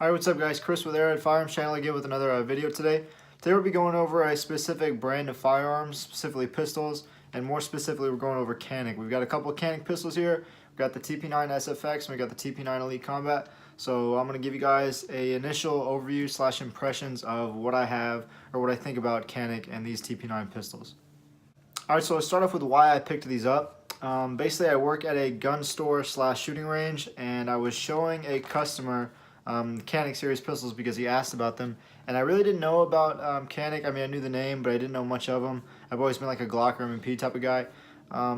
Alright, what's up guys? Chris with ArrowHead Firearms channel again with another video today. Today we'll be going over a specific brand of firearms, specifically pistols, and more specifically we're going over Canik. We've got a couple of Canik pistols here. We've got the TP9 SFX and we've got the TP9 Elite Combat. So I'm going to give you guys a initial overview / impressions of what I have or what I think about Canik and these TP9 pistols. Alright, so let's start off with why I picked these up. Basically I work at a gun store / shooting range, and I was showing a customer Canik series pistols because he asked about them, and I really didn't know about Canik. I mean, I knew the name, but I didn't know much of them. I've always been like a Glock or M&P type of guy.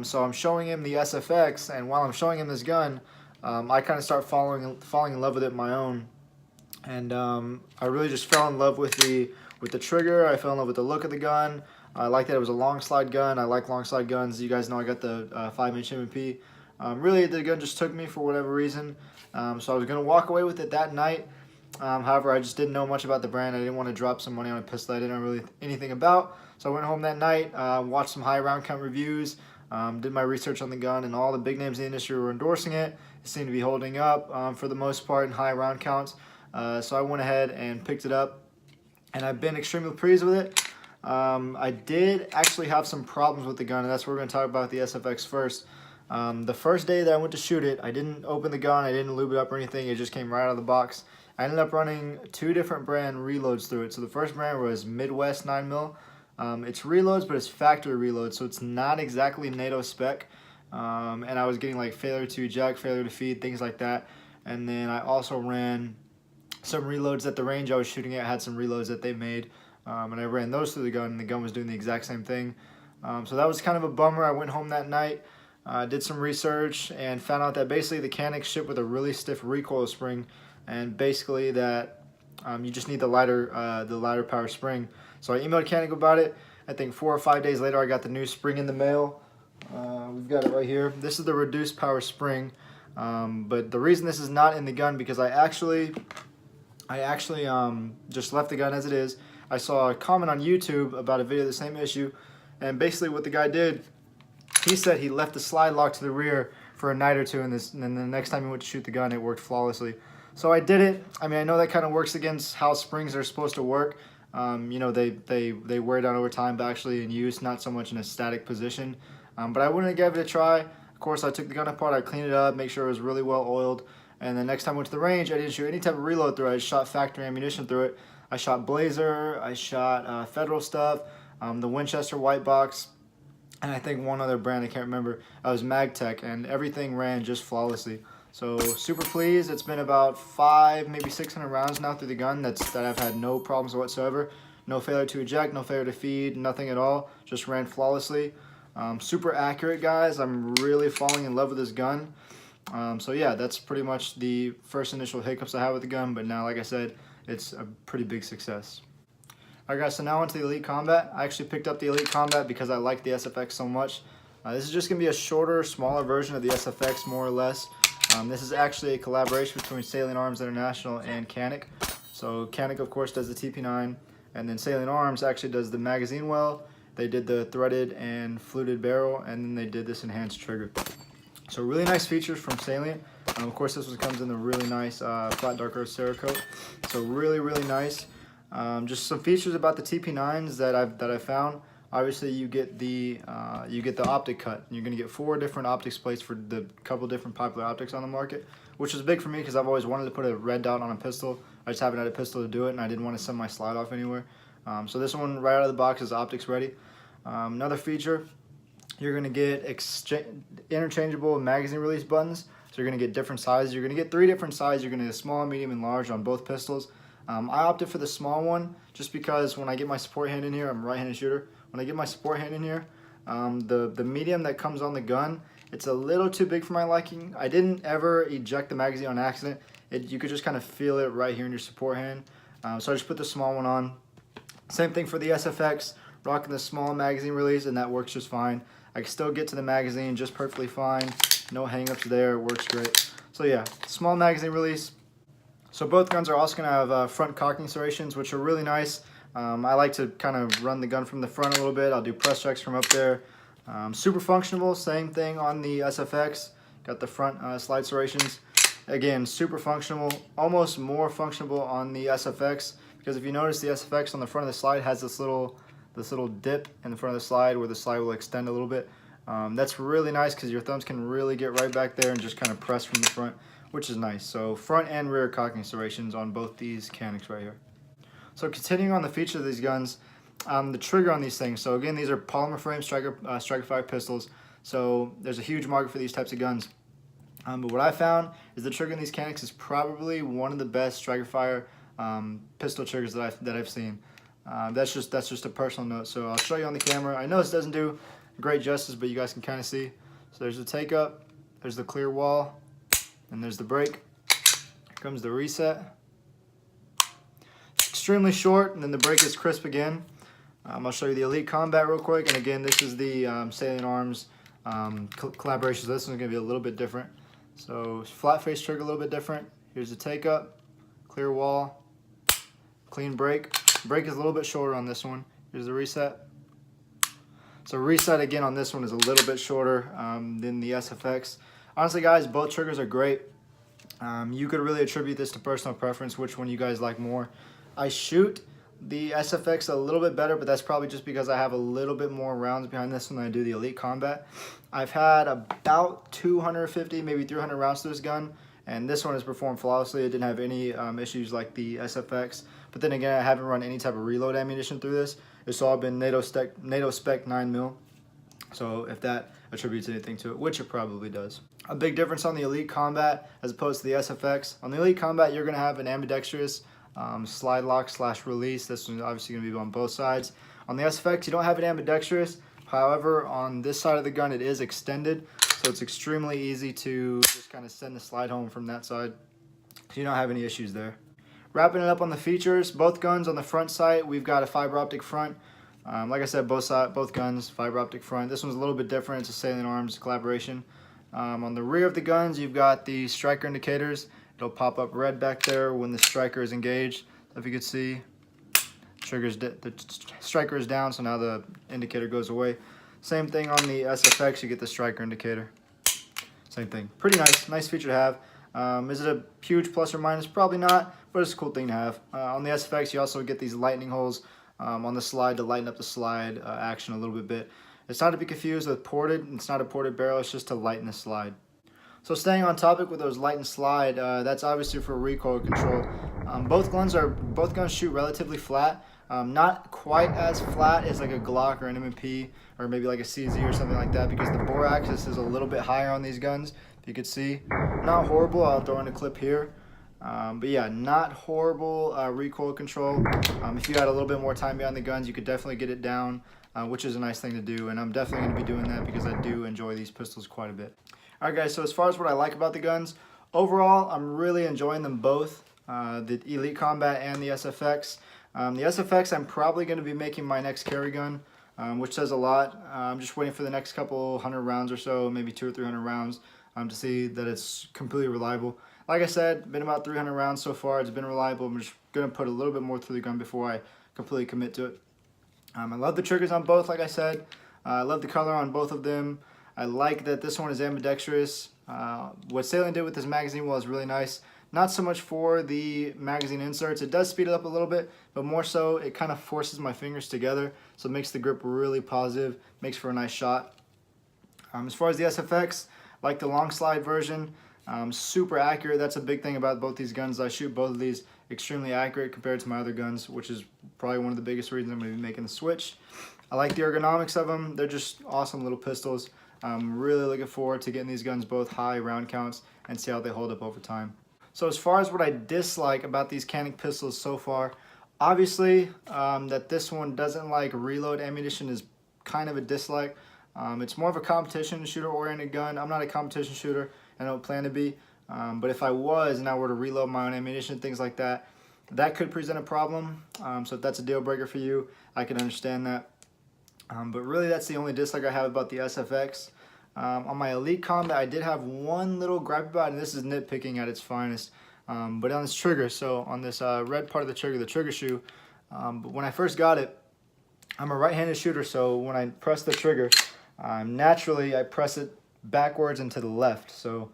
So I'm showing him the SFX, and while I'm showing him this gun, I kind of start falling in love with it my own, and I really just fell in love with the trigger. I fell in love with the look of the gun. I like that it was a long slide gun. I like long slide guns. You guys know I got the 5-inch M&P. Really, the gun just took me for whatever reason. So I was going to walk away with it that night. However, I just didn't know much about the brand. I didn't want to drop some money on a pistol I didn't know really anything about. So I went home that night, watched some high round count reviews, did my research on the gun, and all the big names in the industry were endorsing it. It seemed to be holding up for the most part in high round counts. So I went ahead and picked it up, and I've been extremely pleased with it. I did actually have some problems with the gun, and that's what we're going to talk about the SFX first. The first day that I went to shoot it, I didn't open the gun, I didn't lube it up or anything, it just came right out of the box. I ended up running 2 different brand reloads through it. So the first brand was Midwest 9mm. It's reloads, but it's factory reloads, so it's not exactly NATO spec. And I was getting like failure to eject, failure to feed, things like that. And then I also ran some reloads at the range I was shooting at, had some reloads that they made. And I ran those through the gun, and the gun was doing the exact same thing. So that was kind of a bummer. I went home that night. Did some research and found out that basically the Canik ship with a really stiff recoil spring, and basically that you just need the lighter power spring. So I emailed Canik about it. I think 4 or 5 days later I got the new spring in the mail. We've got it right here. This is the reduced power spring, but the reason this is not in the gun because I actually just left the gun as it is. I saw a comment on YouTube about a video of the same issue, and basically what the guy did, he said he left the slide lock to the rear for a night or two, and then the next time he went to shoot the gun, it worked flawlessly. So I did it. I mean, I know that kind of works against how springs are supposed to work. You know, they wear down over time, but actually in use, not so much in a static position. But I wouldn't have gave it a try. Of course, I took the gun apart, I cleaned it up, make sure it was really well oiled, and the next time I went to the range, I didn't shoot any type of reload through it. I just shot factory ammunition through it. I shot Blazer, I shot Federal stuff, the Winchester white box, and I think one other brand, I can't remember. It was MagTech, and everything ran just flawlessly. So super pleased. It's been about 500, maybe 600 rounds now through the gun that I've had no problems whatsoever. No failure to eject, no failure to feed, nothing at all. Just ran flawlessly. Super accurate, guys. I'm really falling in love with this gun. So yeah, that's pretty much the first initial hiccups I have with the gun, but now, like I said, it's a pretty big success. Alright guys, so now onto the Elite Combat. I actually picked up the Elite Combat because I like the SFX so much. This is just going to be a shorter, smaller version of the SFX, more or less. This is actually a collaboration between Salient Arms International and Canik. So Canik, of course, does the TP9, and then Salient Arms actually does the magazine well. They did the threaded and fluted barrel, and then they did this enhanced trigger. So really nice features from Salient. Of course, this one comes in a really nice flat dark roast Cerakote. So really, really nice. Just some features about the TP9s that I found. Obviously, you get the optic cut. You're going to get 4 different optics plates for the couple different popular optics on the market, which is big for me because I've always wanted to put a red dot on a pistol. I just haven't had a pistol to do it, and I didn't want to send my slide off anywhere. So this one right out of the box is optics ready. Another feature, you're going to get interchangeable magazine release buttons. So you're going to get different sizes. You're going to get 3 different sizes. You're going to get small, medium, and large on both pistols. I opted for the small one just because when I get my support hand in here, I'm a right-handed shooter. When I get my support hand in here, the medium that comes on the gun, it's a little too big for my liking. I didn't ever eject the magazine on accident. You could just kind of feel it right here in your support hand. So I just put the small one on. Same thing for the SFX, rocking the small magazine release, and that works just fine. I can still get to the magazine just perfectly fine. No hang-ups there, it works great. So yeah, small magazine release. So both guns are also going to have front cocking serrations, which are really nice. I like to kind of run the gun from the front a little bit. I'll do press checks from up there. Super functional, same thing on the SFX. Got the front slide serrations. Again, super functional, almost more functional on the SFX, because if you notice, the SFX on the front of the slide has this little dip in the front of the slide where the slide will extend a little bit. That's really nice because your thumbs can really get right back there and just kind of press from the front, which is nice. So front and rear cocking serrations on both these Caniks right here. So continuing on the feature of these guns, the trigger on these things. So again, these are polymer frame striker fire pistols. So there's a huge market for these types of guns. But what I found is the trigger in these Caniks is probably one of the best striker fire pistol triggers that I've seen. That's just a personal note. So I'll show you on the camera. I know this doesn't do great justice, but you guys can kind of see. So there's the take up, there's the clear wall, and there's the break. Here comes the reset. It's extremely short, and then the break is crisp again. I'll show you the Elite Combat real quick, and again, this is the Salient Arms collaboration. So this one's gonna be a little bit different. So flat face trigger a little bit different. Here's the take up, clear wall, clean break. Break is a little bit shorter on this one. Here's the reset. So reset again on this one is a little bit shorter than the SFX. Honestly guys, both triggers are great. You could really attribute this to personal preference, which one you guys like more. I shoot the SFX a little bit better, but that's probably just because I have a little bit more rounds behind this one than I do the Elite Combat. I've had about 250, maybe 300 rounds to this gun, and this one has performed flawlessly. It didn't have any issues like the SFX. But then again, I haven't run any type of reload ammunition through this. It's all been NATO spec 9mm. So if that attributes anything to it, which it probably does. A big difference on the Elite Combat as opposed to the SFX. On the Elite Combat, you're going to have an ambidextrous slide lock / release. This one's obviously going to be on both sides. On the SFX, you don't have an ambidextrous. However, on this side of the gun, it is extended. So it's extremely easy to just kind of send the slide home from that side. So you don't have any issues there. Wrapping it up on the features, both guns on the front sight, we've got a fiber optic front. Like I said, both guns, fiber optic front. This one's a little bit different. It's a Salient Arms collaboration. On the rear of the guns, you've got the striker indicators. It'll pop up red back there when the striker is engaged. So if you could see, the striker is down, so now the indicator goes away. Same thing on the SFX, you get the striker indicator. Same thing. Pretty nice feature to have. Is it a huge plus or minus? Probably not, but it's a cool thing to have. On the SFX, you also get these lightning holes on the slide to lighten up the slide action a little bit. It's not to be confused with ported. It's not a ported barrel. It's just to lighten the slide. So staying on topic with those light and slide, that's obviously for recoil control. Both guns shoot relatively flat. Not quite as flat as like a Glock or an M&P or maybe like a CZ or something like that, because the bore axis is a little bit higher on these guns. If you could see, not horrible. I'll throw in a clip here. But yeah, not horrible recoil control. If you had a little bit more time behind the guns, you could definitely get it down, which is a nice thing to do. And I'm definitely going to be doing that because I do enjoy these pistols quite a bit. Alright guys, so as far as what I like about the guns, overall I'm really enjoying them both, the Elite Combat and the SFX. The SFX I'm probably going to be making my next carry gun, which says a lot. I'm just waiting for the next couple 100 rounds or so, maybe 200 or 300 rounds, to see that it's completely reliable. Like I said, been about 300 rounds so far. It's been reliable. I'm just going to put a little bit more through the gun before I completely commit to it. I love the triggers on both, like I said. I love the color on both of them. I like that this one is ambidextrous. What Salient did with this magazine was really nice. Not so much for the magazine inserts. It does speed it up a little bit, but more so it kind of forces my fingers together, so it makes the grip really positive, makes for a nice shot. As far as the SFX, I like the long slide version. Super accurate. That's a big thing about both these guns. I shoot both of these extremely accurate compared to my other guns, which is probably one of the biggest reasons I'm going to be making the switch. I like the ergonomics of them. They're just awesome little pistols. I'm really looking forward to getting these guns both high round counts and see how they hold up over time. So as far as what I dislike about these Canik pistols so far, obviously that this one doesn't like reload ammunition is kind of a dislike. It's more of a competition shooter oriented gun. I'm not a competition shooter. I don't plan to be. But if I was and I were to reload my own ammunition, things like that, that could present a problem. So if that's a deal breaker for you, I can understand that. But really that's the only dislike I have about the SFX. On my Elite Combat, I did have one little gripe about it, and this is nitpicking at its finest. But on this trigger, so on this red part of the trigger shoe, but when I first got it, I'm a right-handed shooter, so when I press the trigger, naturally I press it backwards and to the left. So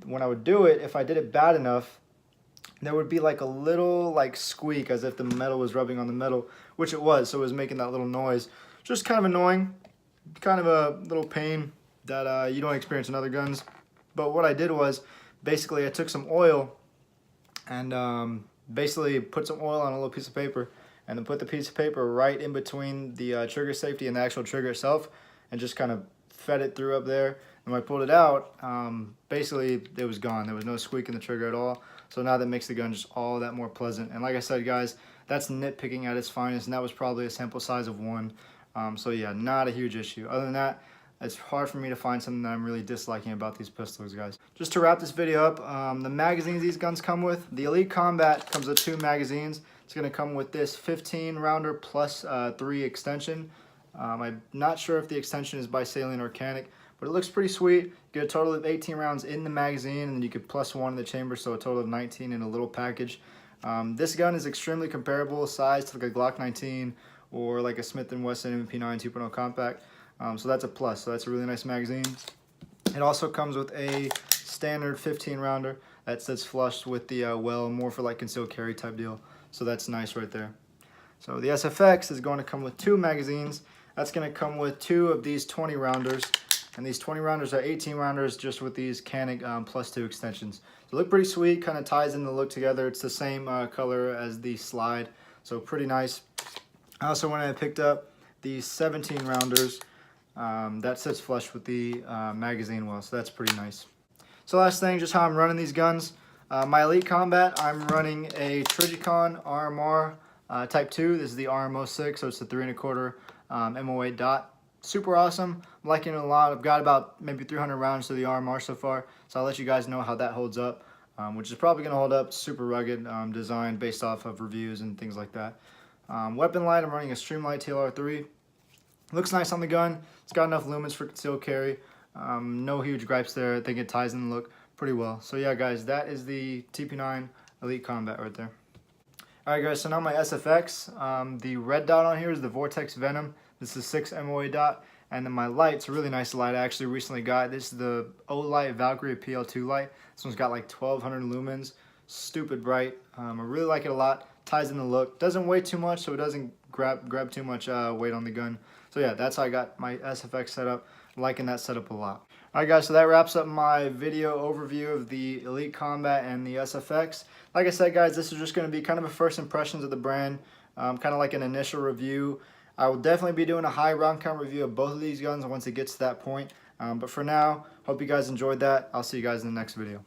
when I would do it, if I did it bad enough, there would be like a little like squeak as if the metal was rubbing on the metal, which it was, so it was making that little noise. Just kind of annoying, kind of a little pain that you don't experience in other guns. But what I did was, basically I took some oil and basically put some oil on a little piece of paper, and then put the piece of paper right in between the trigger safety and the actual trigger itself, and just kind of fed it through up there. And when I pulled it out, basically it was gone. There was no squeak in the trigger at all. So now that makes the gun just all that more pleasant. And like I said, guys, that's nitpicking at its finest, and that was probably a sample size of 1. So yeah, not a huge issue. Other than that, it's hard for me to find something that I'm really disliking about these pistols, guys. Just to wrap this video up, the magazines these guns come with, the Elite Combat comes with 2 magazines. It's going to come with this 15 rounder plus 3 extension. I'm not sure if the extension is by Salient or Canik, but it looks pretty sweet. You get a total of 18 rounds in the magazine, and you could plus 1 in the chamber, so a total of 19 in a little package. This gun is extremely comparable size to like a Glock 19 or like a Smith & Wesson TP9 2.0 Compact. So that's a plus. So that's a really nice magazine. It also comes with a standard 15 rounder that sits flush with the well, more for like concealed carry type deal. So that's nice right there. So the SFX is going to come with 2 magazines. That's going to come with 2 of these 20 rounders. And these 20 rounders are 18 rounders just with these Canik plus 2 extensions. So look pretty sweet, kind of ties in the look together. It's the same color as the slide, so pretty nice. I also went and picked up these 17 rounders. That sits flush with the magazine well, so that's pretty nice. So last thing, just how I'm running these guns. My Elite Combat, I'm running a Trigicon RMR Type 2. This is the RM06, so it's the 3 1/4 MOA dot. Super awesome. I'm liking it a lot. I've got about maybe 300 rounds to the RMR so far, so I'll let you guys know how that holds up, which is probably going to hold up. Super rugged design based off of reviews and things like that. Weapon light, I'm running a Streamlight TLR3. Looks nice on the gun. It's got enough lumens for concealed carry. No huge gripes there. I think it ties in the look pretty well. So yeah, guys, that is the TP9 Elite Combat right there. Alright guys, so now my SFX. The red dot on here is the Vortex Venom. This is 6 MOA dot. And then my light's a really nice light I actually recently got. This is the O-Light Valkyrie PL2 light. This one's got like 1200 lumens. Stupid bright. I really like it a lot. Ties in the look. Doesn't weigh too much, so it doesn't grab too much weight on the gun. So yeah, that's how I got my SFX set up. I'm liking that setup a lot. Alright guys, so that wraps up my video overview of the Elite Combat and the SFX. Like I said guys, this is just going to be kind of a first impressions of the brand. Kind of like an initial review. I will definitely be doing a high round count review of both of these guns once it gets to that point. But for now, hope you guys enjoyed that. I'll see you guys in the next video.